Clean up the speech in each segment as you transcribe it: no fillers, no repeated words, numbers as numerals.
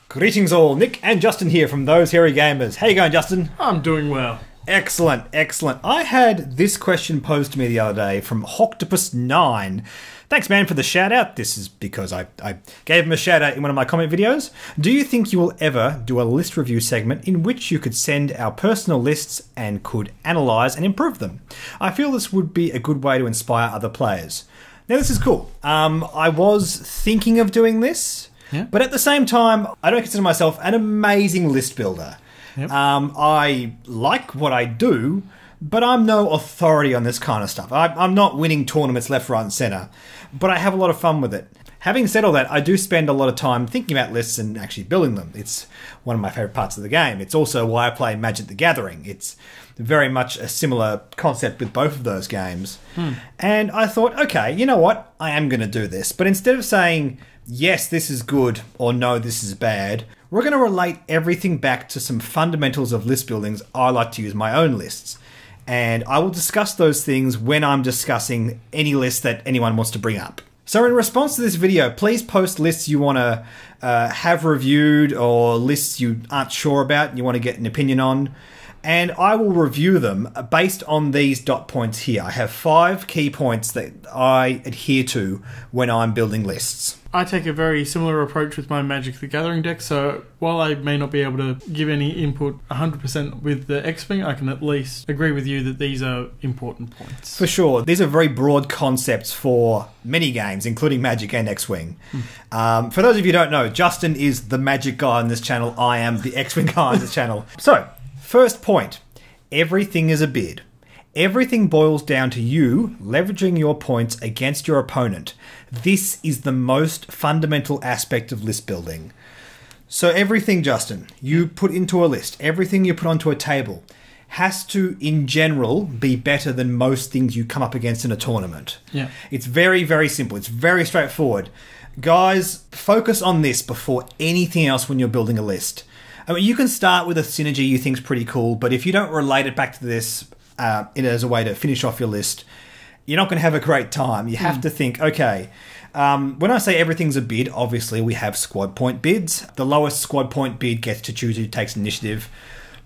Greetings all, Nick and Justin here from Those Hairy Gamers. How you going, Justin? I'm doing well. Excellent, excellent. I had this question posed to me the other day from Octopus9. Thanks, man, for the shout-out. This is because I gave him a shout-out in one of my comment videos. Do you think you will ever do a list review segment in which you could send our personal lists and could analyse and improve them? I feel this would be a good way to inspire other players. Now, this is cool. I was thinking of doing this, but at the same time, I don't consider myself an amazing list builder. Yep. I like what I do, but I'm no authority on this kind of stuff. I'm not winning tournaments left, right, and centre, but I have a lot of fun with it. Having said all that, I do spend a lot of time thinking about lists and actually building them. It's one of my favourite parts of the game. It's also why I play Magic the Gathering. It's very much a similar concept with both of those games. And I thought, okay, you know what? I am going to do this. But instead of saying, yes, this is good, or no, this is bad, we're going to relate everything back to some fundamentals of list buildings. I like to use my own lists. And I will discuss those things when I'm discussing any list that anyone wants to bring up. So in response to this video, please post lists you want to have reviewed or lists you aren't sure about and you want to get an opinion on. And I will review them based on these dot points here. I have 5 key points that I adhere to when I'm building lists. I take a very similar approach with my Magic the Gathering deck, so while I may not be able to give any input 100% with the X-Wing, I can at least agree with you that these are important points. For sure. These are very broad concepts for many games, including Magic and X-Wing. For those of you who don't know, Justin is the Magic guy on this channel. I am the X-Wing guy on this channel. So, first point, everything is a bid. Everything boils down to you leveraging your points against your opponent. This is the most fundamental aspect of list building. So everything, Justin, you put into a list, everything you put onto a table, has to, in general, be better than most things you come up against in a tournament. Yeah. It's very, very simple. It's very straightforward. Guys, focus on this before anything else when you're building a list. I mean, you can start with a synergy you think is pretty cool, but if you don't relate it back to this as a way to finish off your list, you're not going to have a great time. You have to think, okay, when I say everything's a bid, obviously we have squad point bids. The lowest squad point bid gets to choose who takes initiative,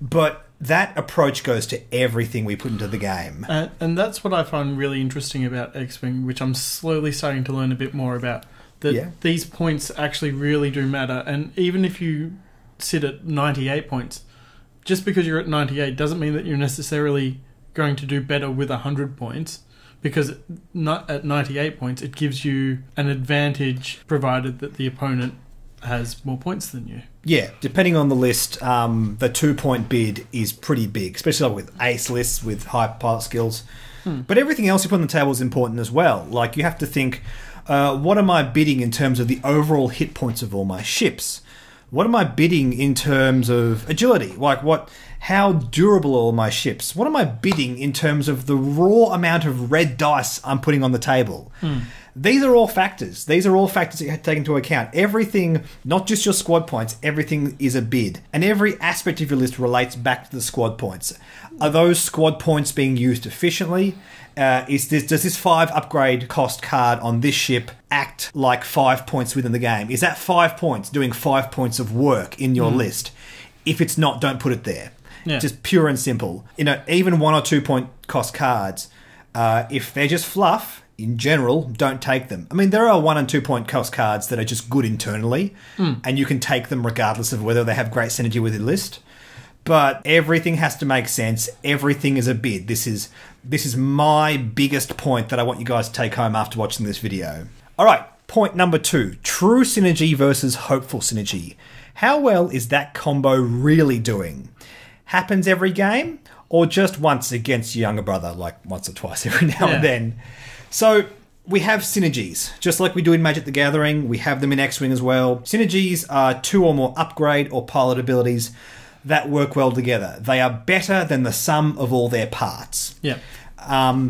but that approach goes to everything we put into the game. And that's what I find really interesting about X-Wing, which I'm slowly starting to learn a bit more about, that these points actually really do matter. And even if you sit at 98 points, just because you're at 98 doesn't mean that you're necessarily going to do better with 100 points, because not at 98 points it gives you an advantage provided that the opponent has more points than you. Yeah, depending on the list, the 2-point bid is pretty big, especially with ace lists with high pilot skills. But everything else you put on the table is important as well. Like, you have to think, what am I bidding in terms of the overall hit points of all my ships? What am I bidding in terms of agility? Like, how durable are all my ships? What am I bidding in terms of the raw amount of red dice I'm putting on the table? These are all factors. These are all factors that you have to take into account. Everything, not just your squad points, everything is a bid. And every aspect of your list relates back to the squad points. Are those squad points being used efficiently? Does this 5 upgrade cost card on this ship act like 5 points within the game? Is that 5 points doing 5 points of work in your list? If it's not, don't put it there. Yeah. Just pure and simple. You know, even 1 or 2 point cost cards, if they're just fluff, in general, don't take them. I mean, there are 1 and 2 point cost cards that are just good internally, and you can take them regardless of whether they have great synergy with your list. But everything has to make sense. Everything is a bid. This is my biggest point that I want you guys to take home after watching this video. All right, point number 2, true synergy versus hopeful synergy. How well is that combo really doing? Happens every game, or just once against your younger brother, like once or twice every now and then? So we have synergies, just like we do in Magic the Gathering. We have them in X-Wing as well. Synergies are 2 or more upgrade or pilot abilities that work well together. They are better than the sum of all their parts. Yeah.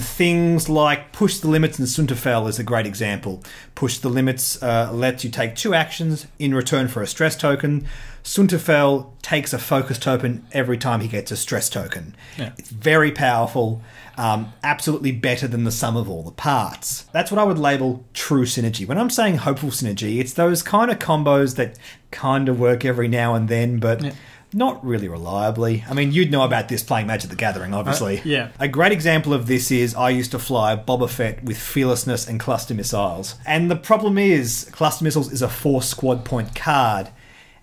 Things like Push the Limits and Sunterfell is a great example. Push the Limits lets you take 2 actions in return for a stress token. Sunterfell takes a focus token every time he gets a stress token. Yeah. It's very powerful, absolutely better than the sum of all the parts. That's what I would label true synergy. When I'm saying hopeful synergy, it's those kind of combos that kind of work every now and then, but... Yeah. Not really reliably. I mean, you'd know about this playing Magic the Gathering, obviously. Yeah. A great example of this is I used to fly Boba Fett with Fearlessness and Cluster Missiles. And the problem is, Cluster Missiles is a 4 squad point card.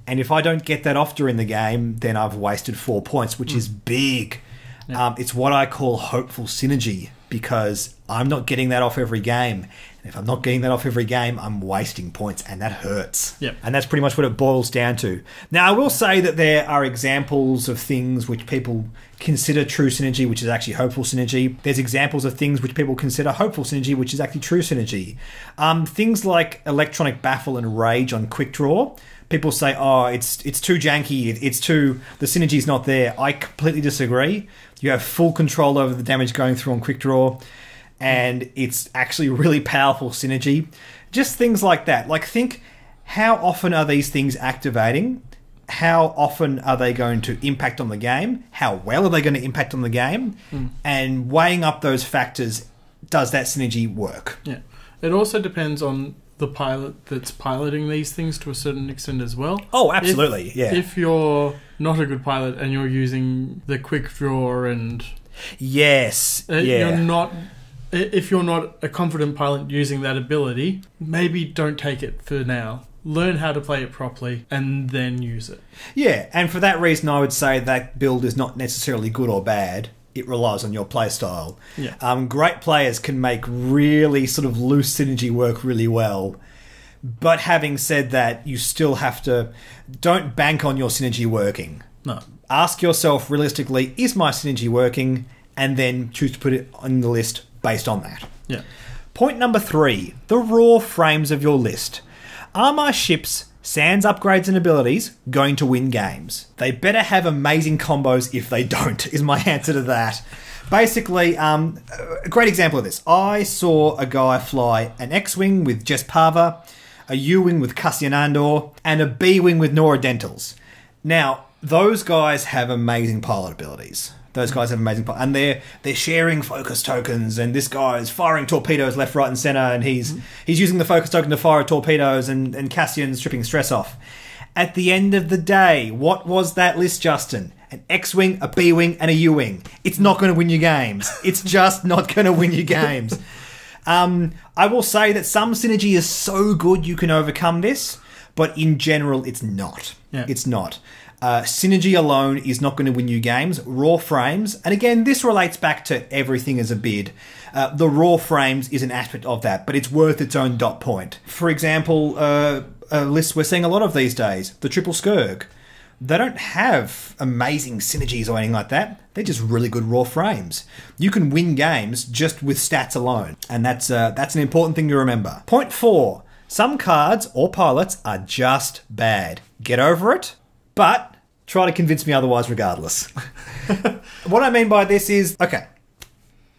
And if I don't get that off during the game, then I've wasted 4 points, which is big. Yeah. It's what I call hopeful synergy, because I'm not getting that off every game. And if I'm not getting that off every game, I'm wasting points, and that hurts. Yep. And that's pretty much what it boils down to. Now, I will say that there are examples of things which people consider true synergy, which is actually hopeful synergy. There's examples of things which people consider hopeful synergy, which is actually true synergy. Things like Electronic Baffle and Rage on Quick Draw. People say, oh, it's too janky, the synergy's not there. I completely disagree. You have full control over the damage going through on Quick Draw, and it's actually really powerful synergy. Just things like that. Like, think, how often are these things activating? How often are they going to impact on the game? How well are they going to impact on the game? And weighing up those factors, does that synergy work? Yeah. It also depends on the pilot that's piloting these things to a certain extent as well. Oh, absolutely, yeah. If you're not a good pilot and you're using the quick draw and... Yes, If you're not a confident pilot using that ability, maybe don't take it for now. Learn how to play it properly and then use it. Yeah, and for that reason I would say that build is not necessarily good or bad. It relies on your play style. Yeah. Great players can make really sort of loose synergy work really well. But having said that, you still have to... Don't bank on your synergy working. No. Ask yourself realistically, is my synergy working? And then choose to put it on the list based on that. Yeah. Point number 3, the raw frames of your list. Are my ships, sans upgrades and abilities, going to win games? They better have amazing combos if they don't, is my answer to that. Basically, a great example of this. I saw a guy fly an X-Wing with Jess Pava, a U-Wing with Cassian Andor, and a B-Wing with Nora Dentals. Now, those guys have amazing pilot abilities. Those guys have amazing... And they're sharing focus tokens, and this guy is firing torpedoes left, right, and centre, and he's using the focus token to fire torpedoes, and Cassian's stripping stress off. At the end of the day, what was that list, Justin? An X-Wing, a B-Wing, and a U-Wing. It's not going to win you games. It's just not going to win you games. I will say that some synergy is so good you can overcome this, but in general, it's not. Yeah. It's not. Synergy alone is not going to win you games. Raw frames, and again, this relates back to everything as a bid. The raw frames is an aspect of that, but it's worth its own dot point. For example, a list we're seeing a lot of these days, the Triple Scourge. They don't have amazing synergies or anything like that. They're just really good raw frames. You can win games just with stats alone, and that's an important thing to remember. Point 4. Some cards or pilots are just bad. Get over it, but try to convince me otherwise regardless. What I mean by this is, okay,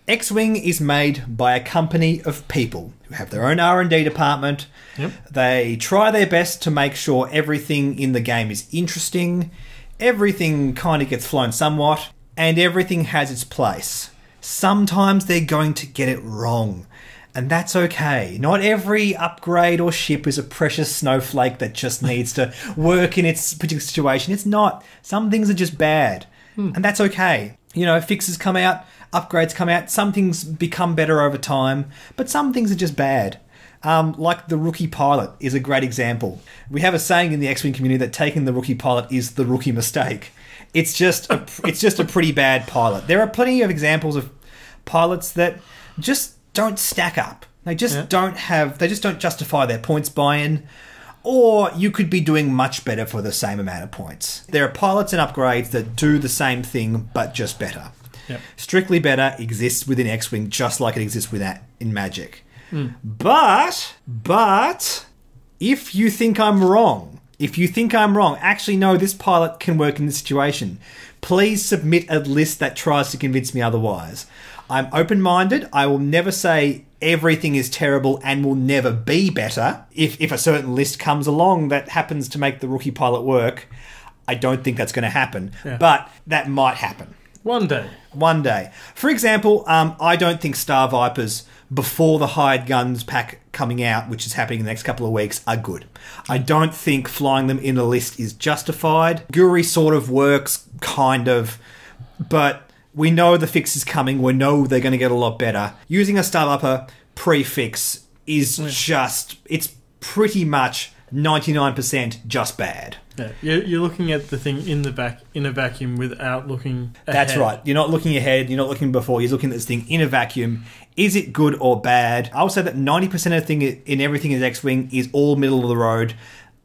X-Wing is made by a company of people who have their own R&D department. Yep. They try their best to make sure everything in the game is interesting, everything kind of gets flown somewhat, and everything has its place. Sometimes they're going to get it wrong, and that's okay. Not every upgrade or ship is a precious snowflake that just needs to work in its particular situation. It's not. Some things are just bad, and that's okay. You know, fixes come out, upgrades come out, some things become better over time, but some things are just bad. Like the rookie pilot is a great example. We have a saying in the X-Wing community that taking the rookie pilot is the rookie mistake. It's just a pretty bad pilot. There are plenty of examples of pilots that just don't stack up. They just don't justify their points buy-in, or you could be doing much better for the same amount of points. There are pilots and upgrades that do the same thing, but just better. Yep. Strictly Better exists within X-Wing just like it exists in Magic. But if you think I'm wrong, actually no, this pilot can work in this situation, please submit a list that tries to convince me otherwise. I'm open-minded. I will never say everything is terrible and will never be better. If a certain list comes along that happens to make the rookie pilot work, I don't think that's going to happen. Yeah. But that might happen. One day. One day. For example, I don't think Star Vipers, before the hired guns pack coming out, which is happening in the next couple of weeks, are good. I don't think flying them in a list is justified. Guri sort of works, kind of, but we know the fix is coming. We know they're going to get a lot better. Using a Star Viper prefix is just, it's pretty much 99% just bad. Yeah, you're looking at the thing in a vacuum without looking ahead. That's right. You're not looking ahead. You're not looking before. You're looking at this thing in a vacuum. Is it good or bad? I would say that 90% of the thing in everything in X-Wing is all middle of the road.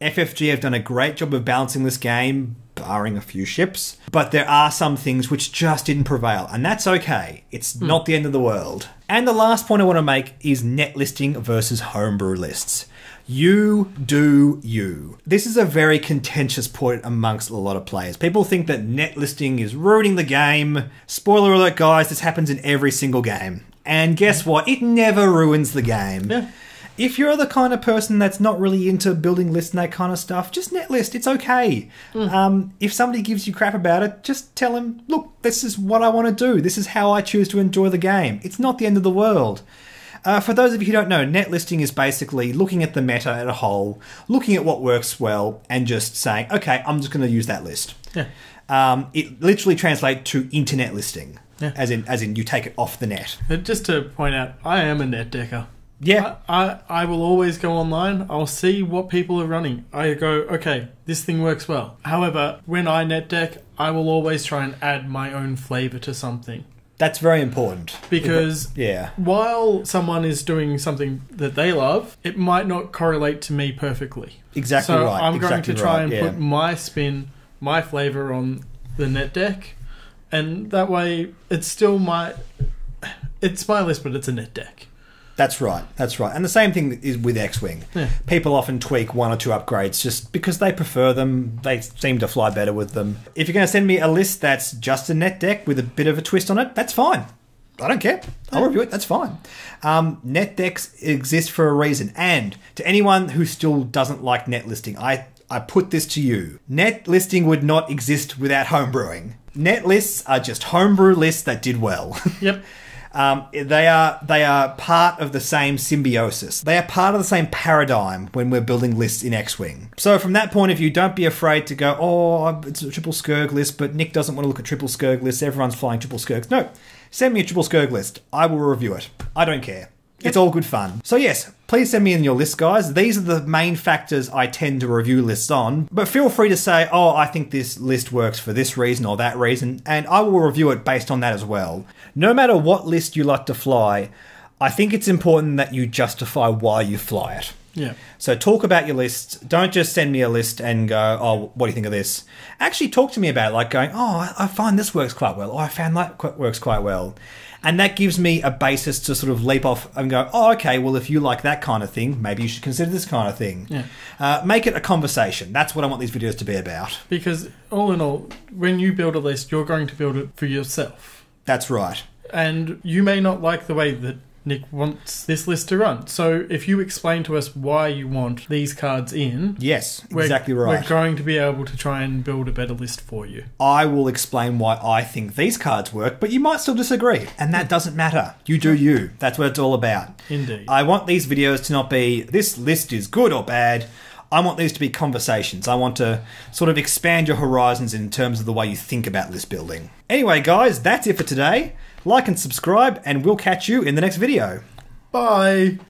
FFG have done a great job of balancing this game, barring a few ships. But there are some things which just didn't prevail, and that's okay. It's not the end of the world. And the last point I want to make is net listing versus homebrew lists. You do you. This is a very contentious point amongst a lot of players. People think that net listing is ruining the game. Spoiler alert, guys, this happens in every single game. And guess what? It never ruins the game. Yeah. If you're the kind of person that's not really into building lists and that kind of stuff, just net list. It's okay. If somebody gives you crap about it, just tell them, look, this is what I want to do. This is how I choose to enjoy the game. It's not the end of the world. For those of you who don't know, net listing is basically looking at the meta as a whole, looking at what works well, and just saying, okay, I'm just going to use that list. Yeah. It literally translates to internet listing, yeah. as in you take it off the net. Just to point out, I am a net decker. Yeah. I will always go online. I'll see what people are running. I go, okay, this thing works well. However, when I net deck, I will always try and add my own flavour to something. That's very important. Because while someone is doing something that they love, it might not correlate to me perfectly. Exactly right. So I'm going to try and put my spin, my flavour on the net deck, and that way it's still it's my list, but it's a net deck. That's right. That's right. And the same thing is with X-Wing. Yeah. People often tweak one or two upgrades just because they prefer them. They seem to fly better with them. If you're going to send me a list that's just a net deck with a bit of a twist on it, that's fine. I don't care. I'll review it. That's fine. Net decks exist for a reason. And to anyone who still doesn't like net listing, I put this to you. Net listing would not exist without homebrewing. Net lists are just homebrew lists that did well. Yep. They are part of the same symbiosis. They are part of the same paradigm when we're building lists in X-Wing. So from that point of view, don't be afraid to go, oh, it's a triple Skirg list, but Nick doesn't want to look at triple Skirg lists. Everyone's flying triple Skirgs. No, send me a triple Skirg list. I will review it. I don't care. It's all good fun. So yes, please send me in your list, guys. These are the main factors I tend to review lists on. But feel free to say, oh, I think this list works for this reason or that reason, and I will review it based on that as well. No matter what list you like to fly, I think it's important that you justify why you fly it. Yeah. So talk about your list. Don't just send me a list and go, oh, what do you think of this? Actually talk to me about it, like going, oh, I find this works quite well, or I found that works quite well. And that gives me a basis to sort of leap off and go, oh, okay, well, if you like that kind of thing, maybe you should consider this kind of thing. Yeah. Make it a conversation. That's what I want these videos to be about. Because all in all, when you build a list, you're going to build it for yourself. That's right. And you may not like the way that Nick wants this list to run. So if you explain to us why you want these cards in... Yes, exactly right. We're going to be able to try and build a better list for you. I will explain why I think these cards work, but you might still disagree. And that doesn't matter. You do you. That's what it's all about. Indeed. I want these videos to not be, this list is good or bad. I want these to be conversations. I want to sort of expand your horizons in terms of the way you think about list building. Anyway, guys, that's it for today. Like and subscribe, and we'll catch you in the next video. Bye.